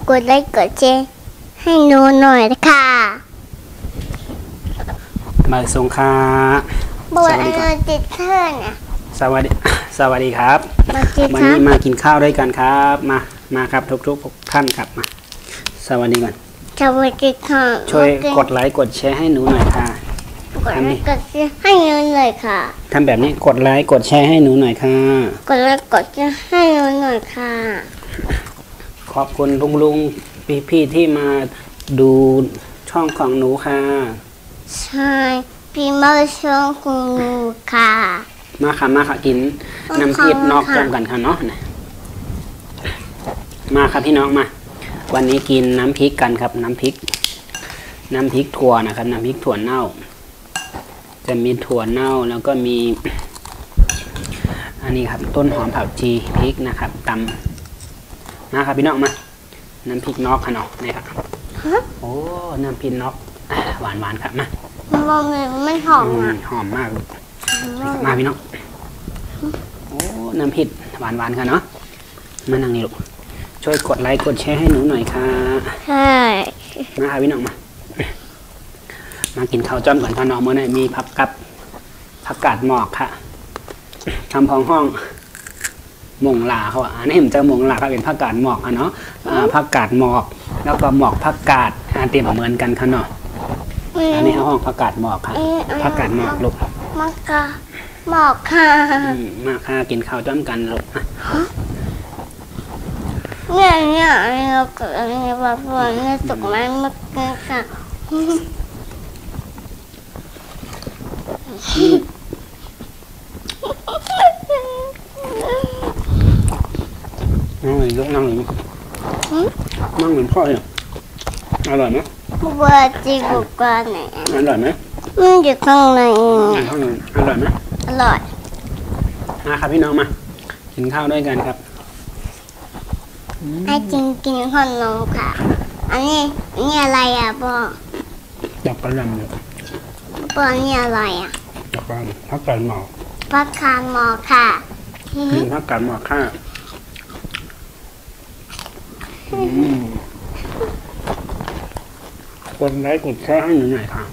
กดไลค์กดแชร์ให้หนูหน่อยค่ะมาส่งค่ะสวัสดีครับติดเทอร์เนี่ยสวัสดีครับวันนี้มากินข้าวด้วยกันครับมาครับทุกท่านครับมาสวัสดีก่อนสวัสดีค่ะช่วยกดไลค์กดแชร์ให้หนูหน่อยค่ะกดไลค์กดแชร์ให้หนูหน่อยค่ะทำแบบนี้กดไลค์กดแชร์ให้หนูหน่อยค่ะกดไลค์กดแชร์ให้หนูหน่อยค่ะขอบคุณลุงพี่ที่มาดูช่องของหนูค่ะใช่พี่มาช่องของหนูค่ะมาค่ะกินน้ำพริกนอกจำกันค่ะเนาะมาครับพี่น้องมาวันนี้กินน้ำพริกกันครับน้ำพริกถั่วนะครับน้ำพริกถั่วเน่าจะมีถั่วเน่าแล้วก็มีอันนี้ครับต้นหอมผักชีพริกนะครับตำมาครับพี่น้องมาน้ำพริกนอกค่ะเนาะนี่ครับโอ้น้ำพริกนอกหวานครับมาไม่หอมหอมมากมาพี่น้องโอ้น้ำพริกหวานค่ะเนาะมานั่งนี่ลูกช่วยกดไลค์กดแชร์ให้หนูหน่อยค่ะใช่มาค่ะพี่น้องมากินข้าวจ้อมก่อนค่ะน้องเมื่อไหร่มีผักกาดหมอกค่ะทำพองห้องหม่งลาเขาอันนี้ผมจะหม่งลาเขาเป็นผักกาดหมอกค่ะเนาะผักกาดหมอกแล้วก็หมอกผักกาดเตรียมเหมือนกันค่ะเนาะอันนี้ห้องผักกาดหมอกค่ะผักกาดหมอกลูกผักกาดหมอกค่ะมาค่ะกินข้าวจ้อมกันลูกเนี่ยเราเกิดอะไรแบบนี้ตกมันมากค่ะนั่งเลยยกนั่งเลยนั่งเหมือนพ่อเลยอร่อยไหมว่าจีกุกาไหนอร่อยไหมมันอยู่ข้างในอร่อยไหมอร่อยครับพี่น้องมากินข้าวด้วยกันครับให้กินขนมค่ะอันนี้อะไรอ่ะพ่อดอกกระหล่ำเนี่ยพ่อนี่อะไรอ่ะดอกกระหล่ำผักกาดหมอกผักกาดหมอกค่ะกินผักกาดหมอกค่ะกดไลค์กดแชร์ให้หนูหน่อยค่ะ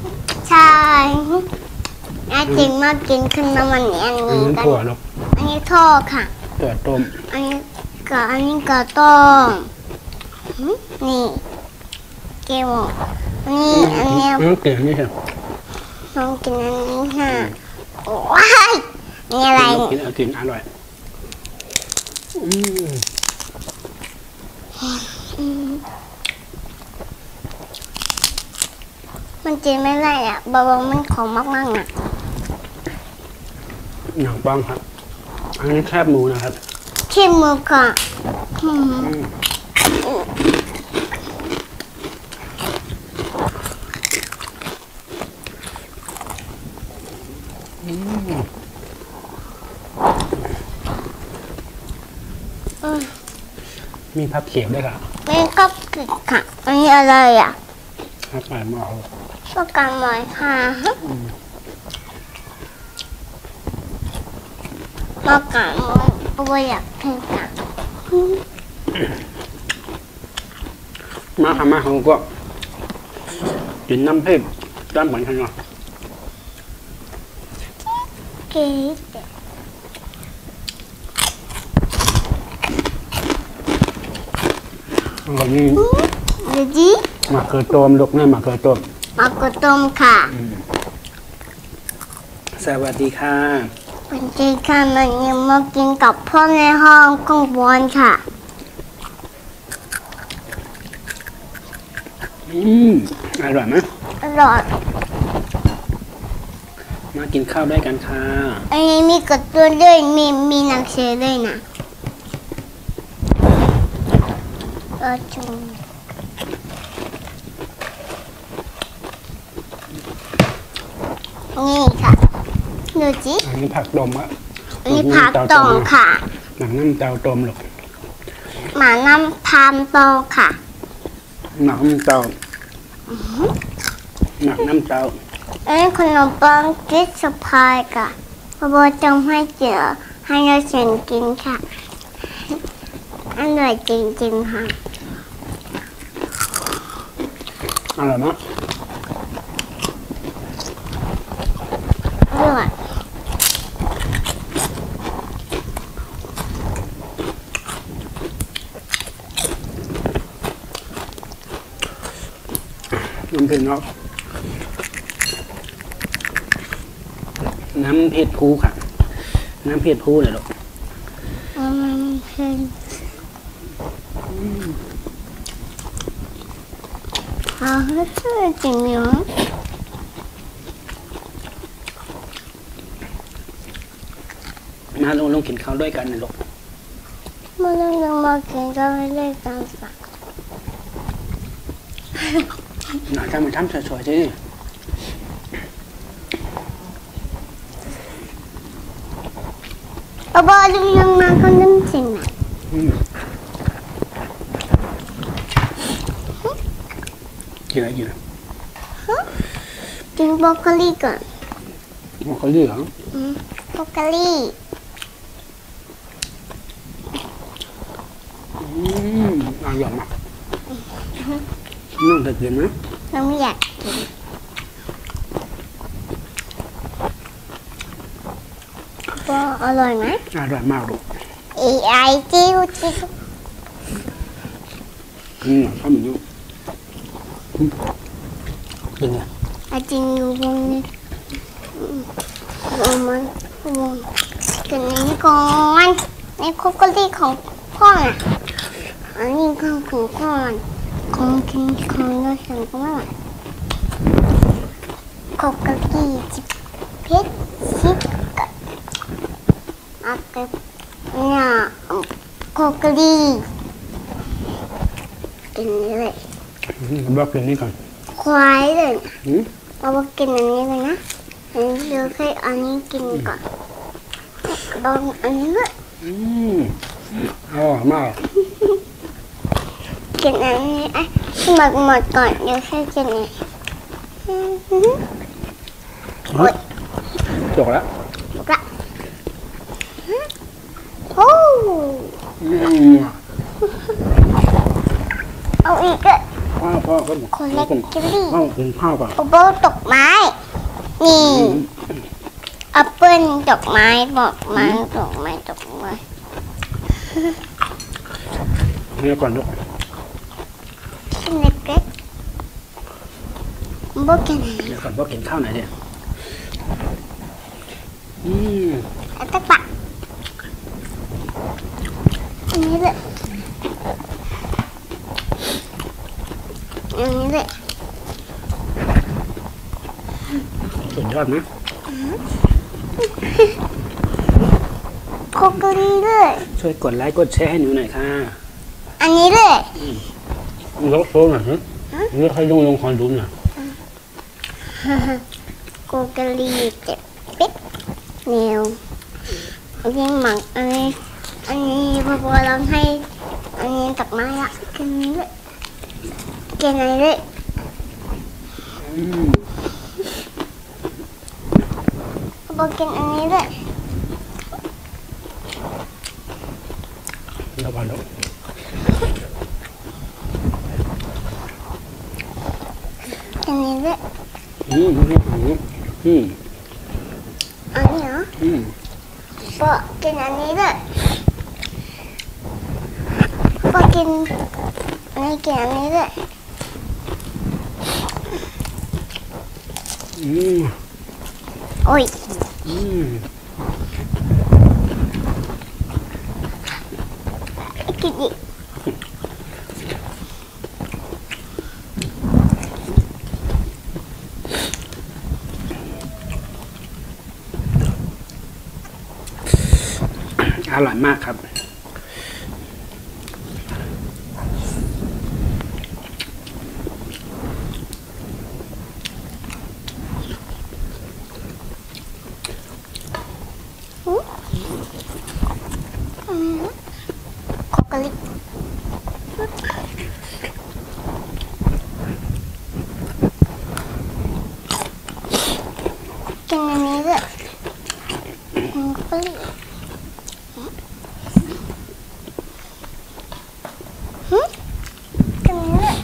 ใช่จริงมากกินขนมอันนี้กันถั่วลูกอันนี้ทอดค่ะถั่วต้มอันนี้ก็ต้มนี่เกลนี่อันนี้น้องกินนี่ค่ะน้องกินอันนี้ค่ะว้ายนี่อะไรกินอร่อยมันกินไม่ได้อ่ะเบาๆมันของมากๆอ่ะอย่างบ้างครับอันนี้แคบหมูนะครับแคบหมูค่ะมีผักเขียวด้วยค่ะมีกับกิกค่ะอันนี้อะไรอ่ะผักกาดหมอกผักกาดหมอกค่ะผักกาดหมอกเอาอยากกินค่ะมาค่ะมาเขาก็กินน้ำพริกด้านบนข้างนอกเก๋วันนี้มาเกลือต้มลูกเนี่ยมาเกลือต้มค่ะสวัสดีค่ะสวัสดีค่ะวันนี้มากินกับพ่อในห้องข้างบนค่ะอร่อยไหมอร่อยมากินข้าวด้วยกันค่ะอันนี้มีกระตุ้นด้วยมีหนังสือด้วยนะจุ่มนี่ค่ะดูจิอันนี้ผักดมอ่ะอันนี้ผักดมค่ะหนังน้ำเต้าต้มหรอกหมาน้ำพามโตค่ะหนังน้ำเต้าหนังน้ำเต้าอันนี้ขนมปังกิ๊กสะพายค่ะพ่อบอกจะให้เจอให้เราเชิญกินค่ะอร่อยจริงๆค่ะ อร่อยมาก อร่อย น้ำพริกเนาะน้ำพริกภูค่ะ น้ำพริกภูเลยลูก มันเผ็ดชื่อจริงเหรอมาลงกินข้าวด้วยกันนะลูก มาลงมากินก็ไม่ได้กันสัก หน่อยทำมันทำสวยๆสิ บอลยังมาก็นึ่งจริงนะ กินอะไรกิน กินบรอกโคลีก่อน มันเขาเลือก บรอกโคลี อร่อยมากน้องจะกินไหม เราไม่อยากกินบออร่อยไหม อร่อยมากลูก ไอจิ้วจิ้ว ข้าวหมูยุ่งกินไง ไอจิ้ววงนี้มันวงกินอันนี้ก่อนในบรอกโคลีของพ่อน่ะอันนี้ของพ่อของกินของเราฉันก็ไม่ไหวบรอกโคลีจิบเพชรชิบกับอาเก็บเนี่ยบรอกโคลีกินนี่เลย บอกกินนี่ก่อน ควายเลยเราบอกกินอันนี้เลยนะเดี๋ยวให้อันนี้กินก่อนลองอันนี้ด้วย อร่อยมาก กินอันนี้อ่ะหมดก่อนเดี๋ยวให้กินอันนี้ จบแล้ว ถูกละโอ้เอาอีกอ่ะ พ่อก็ คนเล็กจิบลี่ พ่อกินข้าวก่อน โอโบตกไม้นี่แอปเปิ้ลดอกไม้บอกไม้ดอกไม้ดอกไม้ นี่ก่อนลูก ชิ้นเล็กๆบอกกันไหน เดี๋ยวก่อนพ่อกินข้าวหน่อยดิ อัตตะปะอันนี้เลยอันนี้เลย สุดยอดนะ โคกรีเลย ช่วยกดไลค์กดแชร์ให้หนูหน่อยค่ะ อันนี้เลย ลบโซ่หน่อยฮะนี่ใครลงคอนดูหน่อย โคกรีเจ็บปิ๊ดเหนียวอันนี้หมักอันนี้พอลองให้อันนี้ตักไม้ละกินนี้เลยกินอันนี้เลยพอกินอันนี้เลย แล้วก่อนลูก อันนี้เลย อันนี้เหรอพอกินอันนี้เลยพอกินอันนี้กินอันนี้เลยโอ้ยกินอีกอร่อยมากครับโคกลิกินอันนี้เลยโคกลิกินอันนี้เลย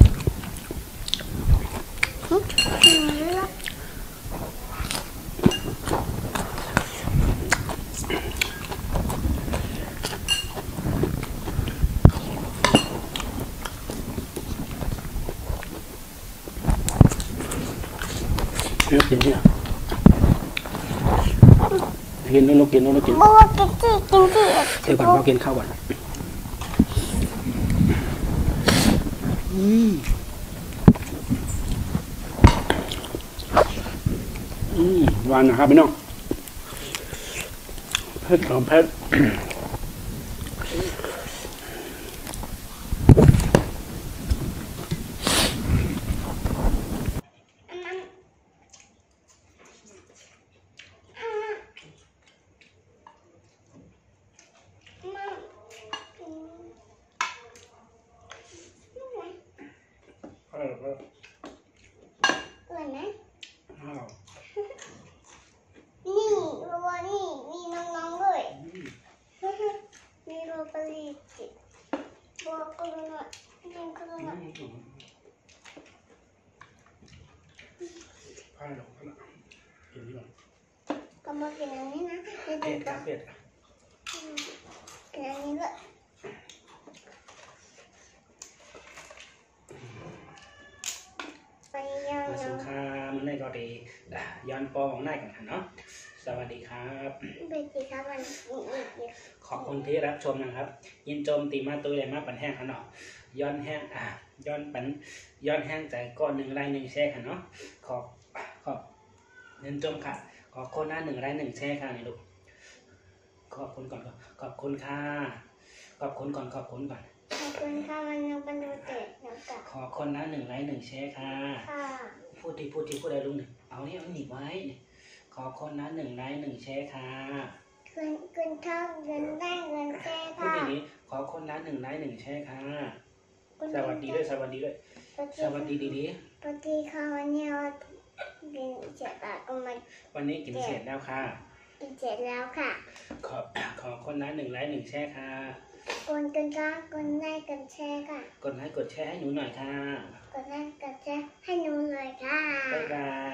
กินลูกกินลูกกิน บัวกินที่ เดี๋ยวก่อนพ่อกินข้าวก่อนหวานนะครับพี่น้องเผ็ดของเผ็ดอร่อยไหมนี่บัวนี่มีน้องๆด้วยมีโรบารีจิบัวก็เลยนะยังก็เลยนะ ข้าวหลงข้าวกินดีกว่า ก็มากินอันนี้นะเดี๋ยว เผ็ด ก็ เผ็ด กินอันนี้ด้วยไปยัง มาสุขามันได้ก็ดีย้อนปอของนายกันเนาะสวัสดีครับ ไปกินข้าวมันอีก ขอบคุณที่รับชมนะครับ ยินโจมตีมาตัวใหญ่มาปันแห้งขนาดย้อนแห้งย้อนแห้งใจก้อน1 ไลค์ 1 แชร์ค่ะเนาะขอบเงินจมค่ะขอคนหน้า1 ไลค์ 1 แชร์ค่ะนี่ลูกขอบคุณก่อนขอบคุณค่ะขอบคุณก่อนขอบคุณค่ะมันยังเป็นโรเตทแล้วกับ ขอคนหน้า1 ไลค์ 1 แชร์ค่ะ ค่ะ พูดอะไรลุงหนึ่งเอานี่เอาหนีบไว้ขอคนหน้า1 ไลค์ 1 แชร์ค่ะ เงินเข้าเงินได้เงินแค่ พูด ค่ะ อย่างนี้ขอคนหน้า1 ไลค์ 1 แชร์ค่ะสวัสดีด้วยสวัสดีดี ปกติค่ะวันนี้เรากินเสร็จแล้วก็มา วันนี้กินเสร็จแล้วค่ะ กินเสร็จแล้วค่ะ ขอคนละ1 ไลค์ 1 แชร์ค่ะ คนกันก็คนได้กันแชร์ค่ะ กดไลค์กดแชร์ให้หนูหน่อยค่ะ กดไลค์กดแชร์ให้หนูเลยค่ะ บ๊ายบาย